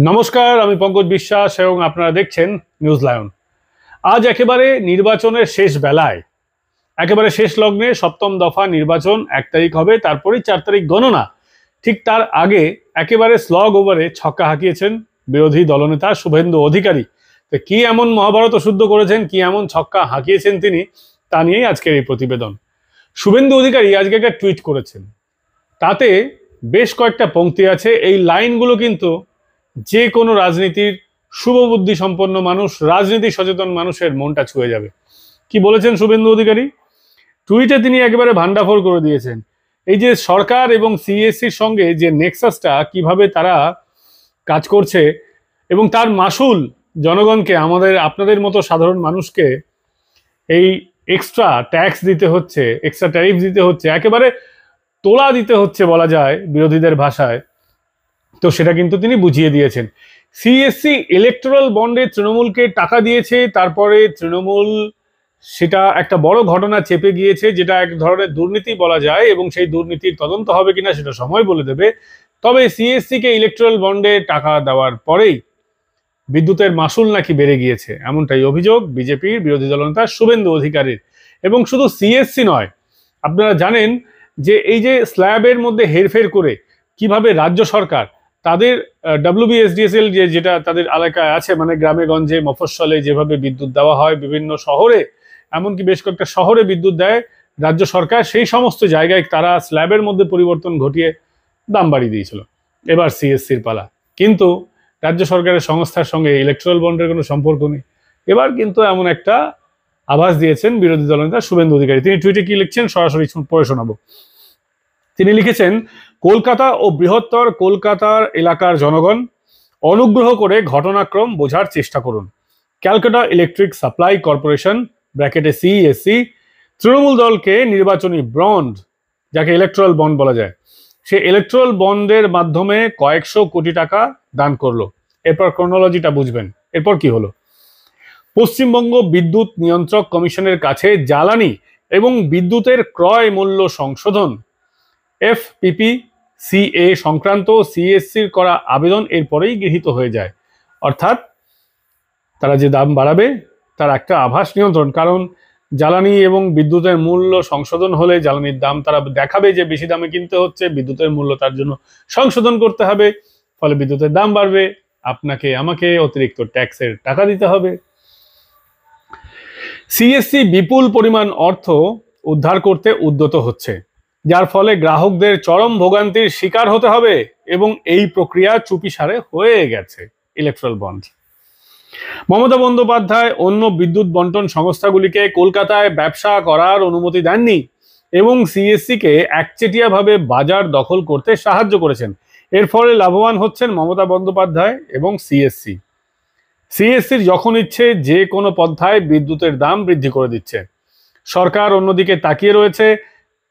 নমস্কার, আমি পঙ্কজ বিশ্বাস এবং আপনারা দেখছেন নিউজ লায়ন। আজ একেবারে নির্বাচনের শেষ বেলায়, একেবারে শেষ লগ্নে সপ্তম দফা নির্বাচন 1 তারিখ হবে, তারপরেই 4 তারিখ গণনা। ঠিক তার আগে একেবারে স্লগ ওভারে ছক্কা হাঁকিয়েছেন বিরোধী দলনেতা শুভেন্দু অধিকারী। তো কি এমন মহাভারত শুদ্ধ করেছেন, কি এমন ছক্কা হাঁকিয়েছেন তিনি, তা নিয়েই আজকের এই প্রতিবেদন। শুভেন্দু অধিকারী আজকে একটা টুইট করেছেন, তাতে বেশ কয়েকটা পংক্তি আছে। এই লাইনগুলো কিন্তু যে কোনো রাজনীতির শুভবুদ্ধি সম্পন্ন মানুষ, রাজনীতি সচেতন মানুষের মনটা ছুঁয়ে যাবে। কি বলেছেন শুভেন্দু অধিকারী? টুইটে তিনি একেবারে ভান্ডাফোর করে দিয়েছেন। এই যে সরকার এবং সিএসসির সঙ্গে যে নেক্সাসটা কিভাবে তারা কাজ করছে এবং তার মাসুল জনগণকে, আমাদের আপনাদের মতো সাধারণ মানুষকে এই এক্সট্রা ট্যাক্স দিতে হচ্ছে, এক্সট্রা ট্যারিফ দিতে হচ্ছে, একেবারে তোলা দিতে হচ্ছে বলা যায় বিরোধীদের ভাষায়। তো সেটা কিন্তু তিনি বুঝিয়ে দিয়েছেন। সিএসসি ইলেকটোরাল বন্ডে তৃণমূলকে টাকা দিয়েছে, তারপরে তৃণমূল সেটা একটা বড় ঘটনা চেপে গিয়েছে, যেটা এক ধরনের দুর্নীতি বলা যায়, এবং সেই দুর্নীতির তদন্ত হবে কিনা সেটা সময় বলে দেবে। তবে সিএসসি কে ইলেকটোরাল বন্ডে টাকা দেওয়ার পরেই বিদ্যুতের মাসুল নাকি বেড়ে গিয়েছে, এমনটাই অভিযোগ বিজেপির বিরোধী দলনেতা শুভেন্দু অধিকারীর। এবং শুধু সিএসসি নয়, আপনারা জানেন যে এই যে স্ল্যাবের মধ্যে হেরফের করে কিভাবে রাজ্য সরকার তাদের ডব্লিউবিএসডিএসএল যেটা তাদের এলাকায় আছে, মানে গ্রামে গঞ্জে মফস্বলে যেভাবে বিদ্যুৎ দেওয়া হয়, বিভিন্ন শহরে, এমনকি বেশ কয়েকটা শহরে বিদ্যুৎ দেয় রাজ্য সরকার, সেই সমস্ত জায়গায় তারা স্ল্যাবের মধ্যে পরিবর্তন ঘটিয়ে দাম বাড়িয়ে দিয়েছিল। এবার সিএসসির পালা। কিন্তু রাজ্য সরকারের সংস্থার সঙ্গে ইলেকট্রাল বন্ডের কোনো সম্পর্ক নেই। এবার কিন্তু এমন একটা আভাস দিয়েছেন বিরোধী দলনেতা শুভেন্দু অধিকারী। তিনি টুইটে কি লিখছেন সরাসরি পড়ে শোনাবো। তিনি লিখেছেন, কলকাতা ও বৃহত্তর কলকাতার এলাকার জনগণ, অনুগ্রহ করে ঘটনাক্রম বোঝার চেষ্টা করুন। ক্যালকাটা ইলেকট্রিক সাপ্লাই কর্পোরেশন ব্র্যাকেটে সিইএসসি তৃণমূল দলকে নির্বাচনী বন্ড, যাকে ইলেকট্রাল বন্ড বলা যায়, সে ইলেকট্রাল বন্ডের মাধ্যমে কয়েকশো কোটি টাকা দান করলো। এরপর ক্রোনোলজিটা বুঝবেন। এরপর কি হলো? পশ্চিমবঙ্গ বিদ্যুৎ নিয়ন্ত্রক কমিশনের কাছে জ্বালানি এবং বিদ্যুতের ক্রয় মূল্য সংশোধন এফপিপিসিএ সংক্রান্ত সিএসসির করা আবেদন এরপরেই গৃহীত হয়ে যায়। অর্থাৎ তারা যে দাম বাড়াবে তার একটা আভাস নিয়ন্ত্রণ, কারণ জ্বালানি এবং বিদ্যুতের মূল্য সংশোধন হলে জ্বালানির দাম তারা দেখাবে যে বেশি দামে কিনতে হচ্ছে, বিদ্যুতের মূল্য তার জন্য সংশোধন করতে হবে, ফলে বিদ্যুতের দাম বাড়বে, আপনাকে আমাকে অতিরিক্ত ট্যাক্সের টাকা দিতে হবে। সিএসসি বিপুল পরিমাণ অর্থ উদ্ধার করতে উদ্যত হচ্ছে, যার ফলে গ্রাহকদের চরম ভোগান্তির শিকার হতে হবে, এবং এই প্রক্রিয়া চুপিসারে হয়ে গেছে ইলেকট্রাল বন্ড। মমতা বন্দ্যোপাধ্যায় অন্য বিদ্যুৎ বন্টন সংস্থাগুলিকে কলকাতায় ব্যবসা করার অনুমতি দেননি এবং সিএসসি কে একচেটিয়াভাবে বাজার দখল করতে সাহায্য করেছেন। এর ফলে লাভবান হচ্ছেন মমতা বন্দ্যোপাধ্যায় এবং সিএসসি। সিএসসির যখন ইচ্ছে যে কোনো পন্থায় বিদ্যুতের দাম বৃদ্ধি করে দিচ্ছে। সরকার অন্যদিকে তাকিয়ে রয়েছে,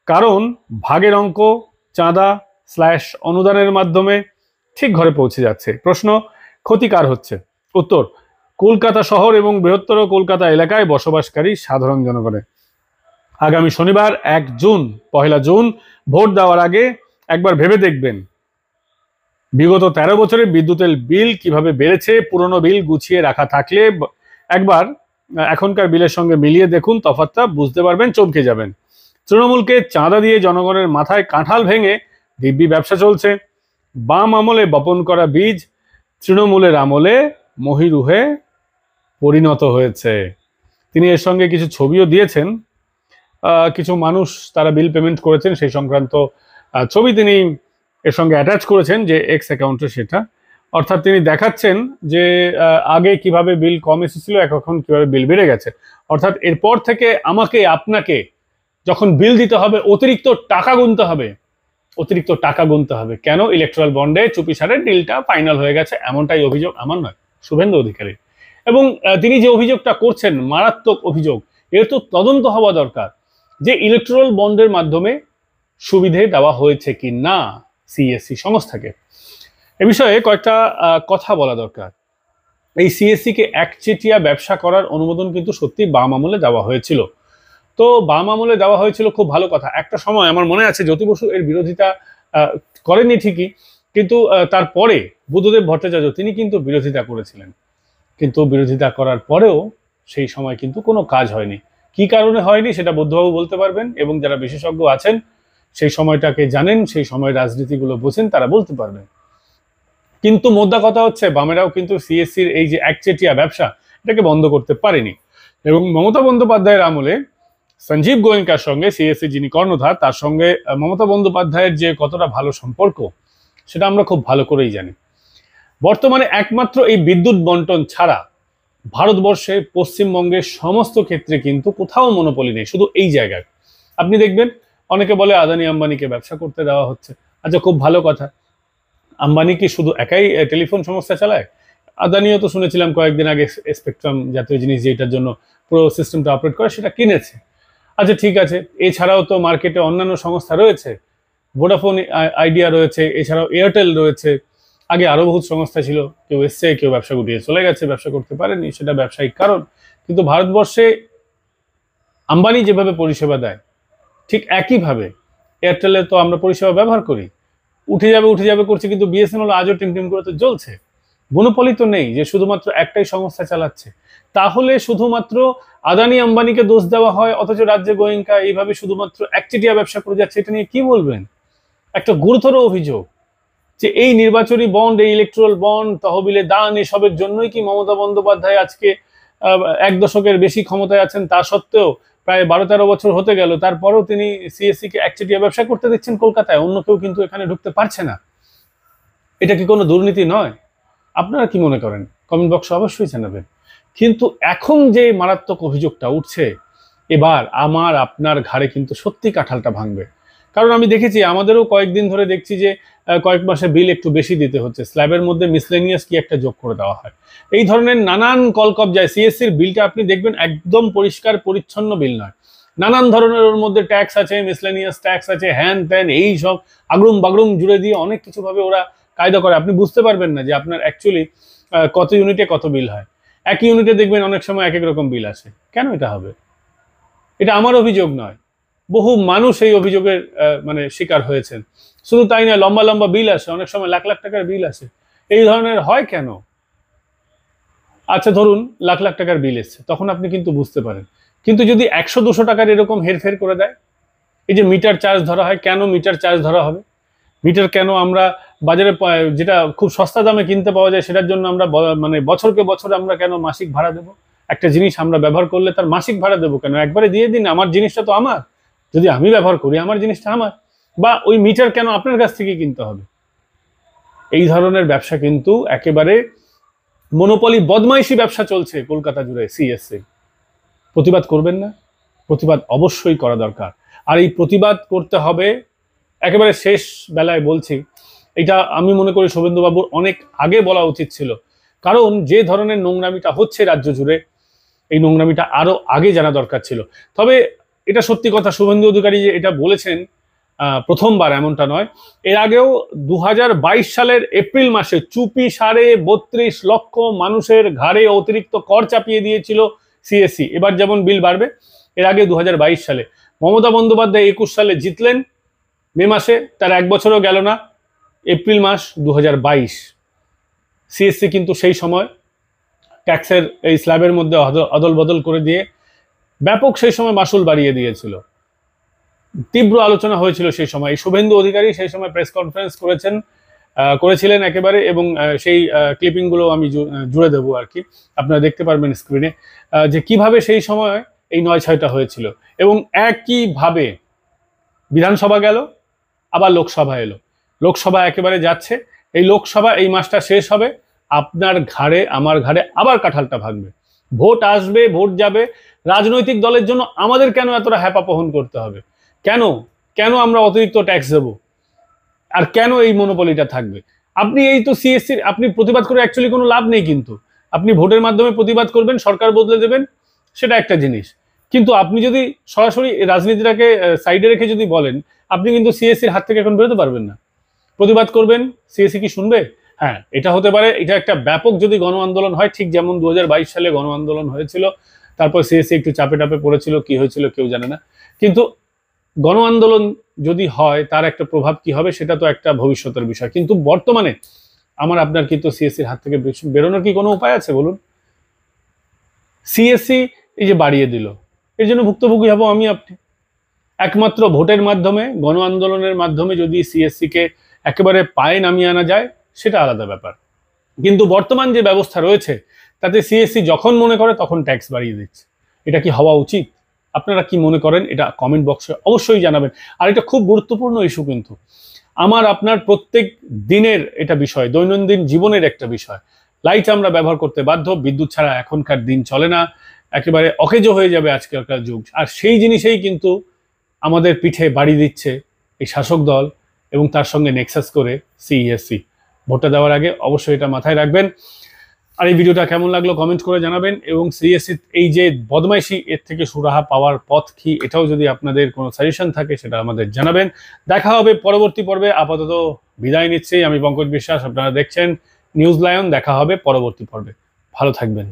কারণ ভাগের অঙ্ক চাঁদা অনুদানের মাধ্যমে ঠিক ঘরে পৌঁছে যাচ্ছে। প্রশ্ন, ক্ষতি কার হচ্ছে? উত্তর, কলকাতা শহর এবং বৃহত্তর কলকাতা এলাকায় বসবাসকারী সাধারণ জনগণের। আগামী শনিবার 1 জুন ভোট দেওয়ার আগে একবার ভেবে দেখবেন বিগত 13 বছরে বিদ্যুতের বিল কিভাবে বেড়েছে। পুরনো বিল গুছিয়ে রাখা থাকলে একবার এখনকার বিলের সঙ্গে মিলিয়ে দেখুন, তফাৎটা বুঝতে পারবেন, চমকে যাবেন। তৃণমূলকে চাঁদা দিয়ে জনগণের মাথায় কাঁঠাল ভেঙে দিব্যি ব্যবসা চলছে। বাম আমলে বপন করা বীজ তৃণমূলের আমলে মহিরুহে পরিণত হয়েছে। তিনি এর সঙ্গে কিছু ছবিও দিয়েছেন, কিছু মানুষ তারা বিল পেমেন্ট করেছেন সেই সংক্রান্ত ছবি তিনি এর সঙ্গে অ্যাটাচ করেছেন যে এক্স অ্যাকাউন্টে, সেটা অর্থাৎ তিনি দেখাচ্ছেন যে আগে কিভাবে বিল কম এসেছিল, এখন কিভাবে বিল বেড়ে গেছে। অর্থাৎ এরপর থেকে আমাকে আপনাকে যখন বিল দিতে হবে অতিরিক্ত টাকা গুনতে হবে, অতিরিক্ত টাকা গুনতে হবে। কেন? ইলেকট্রাল বন্ডে চুপিসারে ডিলটা ফাইনাল হয়ে গেছে, এমনটাই অভিযোগ, আমার নয়, শুভেন্দু অধিকারী। এবং তিনি যে অভিযোগটা করছেন মারাত্মক অভিযোগ, এর তো তদন্ত হওয়া দরকার যে ইলেকট্রাল বন্ডের মাধ্যমে সুবিধে দেওয়া হয়েছে কি না সিএসসি সংস্থাকে। এ বিষয়ে কয়েকটা কথা বলা দরকার। এই সিএসসি কে একচেটিয়া ব্যবসা করার অনুমোদন কিন্তু সত্যি বাম আমলে দেওয়া হয়েছিল। তো বাম আমলে দেওয়া হয়েছিল, খুব ভালো কথা। একটা সময় আমার মনে আছে জ্যোতি বসু এর বিরোধিতা করেননি ঠিকই, কিন্তু তারপরে বুদ্ধদেব ভট্টাচার্য তিনি কিন্তু বিরোধিতা করেছিলেন, কিন্তু বিরোধিতা করার পরেও সেই সময় কিন্তু কোনো কাজ হয়নি। কি কারণে হয়নি সেটা বুদ্ধবাবু বলতে পারবেন, এবং যারা বিশেষজ্ঞ আছেন সেই সময়টাকে জানেন, সেই সময় রাজনীতিগুলো বোঝেন, তারা বলতে পারবেন। কিন্তু মোদ্দা কথা হচ্ছে বামেরাও কিন্তু সিএসসির এই যে একচেটিয়া ব্যবসা এটাকে বন্ধ করতে পারেনি। এবং মমতা বন্দ্যোপাধ্যায়ের আমলে সঞ্জীব গোয়েঙ্কার সঙ্গে, সিএসসি যিনি কর্ণধার, তার সঙ্গে মমতা বন্দ্যোপাধ্যায়ের যে কতটা ভালো সম্পর্ক সেটা আমরা খুব ভালো করেই জানি। বর্তমানে একমাত্র এই বিদ্যুৎ বন্টন ছাড়া ভারতবর্ষে পশ্চিমবঙ্গের সমস্ত ক্ষেত্রে কিন্তু কোথাও মনোপলি নেই, শুধু এই জায়গায়। আপনি দেখবেন অনেকে বলে আদানি আম্বানিকে ব্যবসা করতে দেওয়া হচ্ছে। আচ্ছা, খুব ভালো কথা। আম্বানি কি শুধু একাই টেলিফোন সংস্থা চালায়? আদানিও তো শুনেছিলাম কয়েকদিন আগে স্পেকট্রাম জাতীয় জিনিস যেটার জন্য পুরো সিস্টেমটা অপারেট করে সেটা কিনেছে। আচ্ছা, ঠিক আছে। এছাড়াও তো মার্কেটে অন্যান্য সংস্থা রয়েছে, ভোডাফোন আইডিয়া রয়েছে, এছাড়াও এয়ারটেল রয়েছে। আগে আরো বহুত সংস্থা ছিল, কেউ এসছে, কেউ ব্যবসা গুটিয়ে চলে গেছে, ব্যবসা করতে পারেনি, সেটা ব্যবসায়িক কারণ। কিন্তু ভারতবর্ষে আম্বানি যেভাবে পরিষেবা দেয় ঠিক একইভাবে এয়ারটেলে তো আমরা পরিষেবা ব্যবহার করি। উঠে যাবে করছে, কিন্তু বিএসএনএল আজও টিম করে তো জ্বলছে। মনোপলি তো নেই যে শুধুমাত্র একটাই সংস্থা চালাচ্ছে। তাহলে শুধুমাত্র আদানি আম্বানিকে দোষ দেওয়া হয়, অথচ রাজ্যে গোয়েঙ্কা এইভাবে শুধুমাত্র একচেটিয়া ব্যবসা করে যাচ্ছে, এটা নিয়ে কি বলবেন? একটা গুরুতর অভিযোগ যে এই নির্বাচনী বন্ড, এই ইলেকট্রাল বন্ড, তহবিলে দান, এসবের জন্যই কি মমতা বন্দ্যোপাধ্যায় আজকে 1 দশকের বেশি ক্ষমতায় আছেন? তা সত্ত্বেও প্রায় 12-13 বছর হতে গেল, তারপরেও তিনি সিএসসি কে একচেটিয়া ব্যবসা করতে দিচ্ছেন কলকাতায়, অন্য কেউ কিন্তু এখানে ঢুকতে পারছে না। এটা কি কোনো দুর্নীতি নয়? আপনারা কি মনে করেন? কমেন্ট বক্সে অবশ্যই জানাবেন। কিন্তু এখন যে মারাত্মক অভিযোগটা উঠছে, এবার আমার আপনার ঘাড়ে কিন্তু সত্যি কাঁঠালটা ভাঙবে। কারণ আমি দেখেছি, আমাদেরও কয়েকদিন ধরে দেখছি যে কয়েক মাসে বিল একটু বেশি দিতে হচ্ছে, স্ল্যাবের মধ্যে মিসলেনিয়াস কি একটা যোগ করে দেওয়া হয়, এই ধরনের নানান কলকবজায়। সিএসসির বিলটা আপনি দেখবেন একদম পরিষ্কার পরিচ্ছন্ন বিল নয়, নানান ধরনের ওর মধ্যে ট্যাক্স আছে, মিসলেনিয়াস ট্যাক্স আছে, হ্যান ত্যান, এই সব আগড়ুম বাগড়ুম জুড়ে দিয়ে অনেক কিছু ভাবে ওরা কায়দা করে। আপনি বুঝতে পারবেন না যে আপনার অ্যাকচুয়ালি কত ইউনিটে কত বিল হয়। একই ইউনিটে দেখবেন অনেক সময় এক এক রকম বিল আসে। কেন এটা হবে? এটা আমার অভিযোগ নয়, বহু মানুষ এই অভিযোগের মানে শিকার হয়েছেন। শুধু তাই নয়, লম্বা লম্বা বিল আসে, অনেক সময় লাখ লাখ টাকার বিল আসে। এই ধরনের হয় কেন? আচ্ছা, ধরুন লাখ লাখ টাকার বিল এসছে, তখন আপনি কিন্তু বুঝতে পারেন। কিন্তু যদি 100-200 টাকার এরকম হেরফের করে দেয়, এই যে মিটার চার্জ ধরা হয়, কেন মিটার চার্জ ধরা হবে? মিটার কেন আমরা বাজারে যেটা খুব সস্তা দামে কিনতে পাওয়া যায় সেটার জন্য আমরা মানে বছরকে বছর আমরা কেন মাসিক ভাড়া দেবো? একটা জিনিস আমরা ব্যবহার করলে তার মাসিক ভাড়া দেবো কেন? একবারে দিয়ে দিন, আমার জিনিসটা তো আমার, যদি আমি ব্যবহার করি আমার জিনিসটা আমার। বা ওই মিটার কেন আপনার কাছ থেকে কিনতে হবে? এই ধরনের ব্যবসা কিন্তু একেবারে মনোপলি বদমাইশি ব্যবসা চলছে কলকাতা জুড়ে সিএসসি। প্রতিবাদ করবেন না? প্রতিবাদ অবশ্যই করা দরকার। আর এই প্রতিবাদ করতে হবে, একেবারে শেষ বেলায় বলছি, এটা আমি মনে করি শুভেন্দুবাবুর অনেক আগে বলা উচিত ছিল। কারণ যে ধরনের নোংরামিটা হচ্ছে রাজ্য জুড়ে, এই নোংরামিটা আরো আগে জানা দরকার ছিল। তবে এটা সত্যি কথা, শুভেন্দু অধিকারী যে এটা বলেছেন প্রথমবার এমনটা নয়। এর আগেও 2022 সালের এপ্রিল মাসে চুপি 32.5 লক্ষ মানুষের ঘাড়ে অতিরিক্ত কর চাপিয়ে দিয়েছিল সিএসসি। এবার যেমন বিল বাড়বে, এর আগে 2022 সালে মমতা বন্দ্যোপাধ্যায় 21 সালে জিতলেন মে মাসে, তার 1 বছরও গেল না, এপ্রিল মাস 2022, সিএসসি কিন্তু সেই সময় ট্যাক্সের এই স্ল্যাবের মধ্যে অদল বদল করে দিয়ে ব্যাপক সেই সময় মাসুল বাড়িয়ে দিয়েছিল। তীব্র আলোচনা হয়েছিল সেই সময়। শুভেন্দু অধিকারী সেই সময় প্রেস কনফারেন্স করেছিলেন একেবারে, এবং সেই ক্লিপিংগুলো আমি জুড়ে দেবো আর কি, আপনারা দেখতে পারবেন স্ক্রিনে, যে কিভাবে সেই সময় এই 9-6টা হয়েছিল। এবং একইভাবে বিধানসভা গেল, আবার লোকসভা এলো, লোকসভা একেবারে যাচ্ছে। এই লোকসভা এই মাসটা শেষ হবে, আপনার ঘাড়ে আমার ঘাড়ে আবার কাঁঠালটা ভাঙবে। ভোট আসবে, ভোট যাবে, রাজনৈতিক দলের জন্য আমাদের কেন এতটা হ্যাপাপহন করতে হবে? কেন কেন আমরা অতিরিক্ত ট্যাক্স দেবো? আর কেন এই মনোপলিটা থাকবে? আপনি এই তো সিএসসির আপনি প্রতিবাদ করে অ্যাকচুয়ালি কোনো লাভ নেই। কিন্তু আপনি ভোটের মাধ্যমে প্রতিবাদ করবেন, সরকার বদলে দেবেন, সেটা একটা জিনিস। কিন্তু আপনি যদি সরাসরি রাজনীতিটাকে সাইডে রেখে যদি বলেন, আপনি কিন্তু সিএসসির হাত থেকে এখন বেরোতে পারবেন না। প্রতিবাদ করবেন, সিএসসি কি শুনবে? হ্যাঁ, এটা হতে পারে, এটা একটা ব্যাপক যদি গণ আন্দোলন হয়, ঠিক যেমন 2022 সালে গণ আন্দোলন হয়েছিল, তারপর সিএসসি একটু চাপে টাপে পড়েছিল, কি হয়েছিল কেউ জানে না। কিন্তু গণ আন্দোলন যদি হয় তার একটা প্রভাব কি হবে সেটা তো একটা ভবিষ্যতের বিষয়, কিন্তু বর্তমানে আমার আপনার কিন্তু সিএসসির হাত থেকে বেরোনোর কি কোনো উপায় আছে বলুন? সিএসসি এই যে বাড়িয়ে দিল, এর জন্য ভুক্তভোগী হব আমি আপনি। একমাত্র ভোটের মাধ্যমে, গণ আন্দোলনের মাধ্যমে যদি সিএসসি কে একেবারে পায়ে নামিয়ে আনা যায় সেটা আলাদা ব্যাপার, কিন্তু বর্তমান যে ব্যবস্থা রয়েছে তাতে সিএসসি যখন মনে করে তখন ট্যাক্স বাড়িয়ে দিচ্ছে। এটা কি হওয়া উচিত? আপনারা কি মনে করেন এটা কমেন্ট বক্সে অবশ্যই জানাবেন। আর এটা খুব গুরুত্বপূর্ণ ইস্যু, কিন্তু আমার আপনার প্রত্যেক দিনের এটা বিষয়, দৈনন্দিন জীবনের একটা বিষয়। লাইট আমরা ব্যবহার করতে বাধ্য, বিদ্যুৎ ছাড়া এখনকার দিন চলে না, একেবারে অকেজো হয়ে যাবে আজকালকার যুগ। আর সেই জিনিসেই কিন্তু আমাদের পিঠে বাড়ি দিচ্ছে এই শাসক দল এবং তার সঙ্গে নেক্সাস করে সিইএসসি। ভোটটা দেওয়ার আগে অবশ্যই এটা মাথায় রাখবেন। আর এই ভিডিওটা কেমন লাগলো কমেন্ট করে জানাবেন, এবং সিইএসসি এই যে বদমাইশি, এর থেকে সুরাহা পাওয়ার পথ কি, এটাও যদি আপনাদের কোনো সাজেশন থাকে সেটা আমাদের জানাবেন। দেখা হবে পরবর্তী পর্বে। আপাতত বিদায় নিচ্ছি, আমি পঙ্কজ বিশ্বাস, আপনারা দেখছেন নিউজ লায়ন। দেখা হবে পরবর্তী পর্বে, ভালো থাকবেন।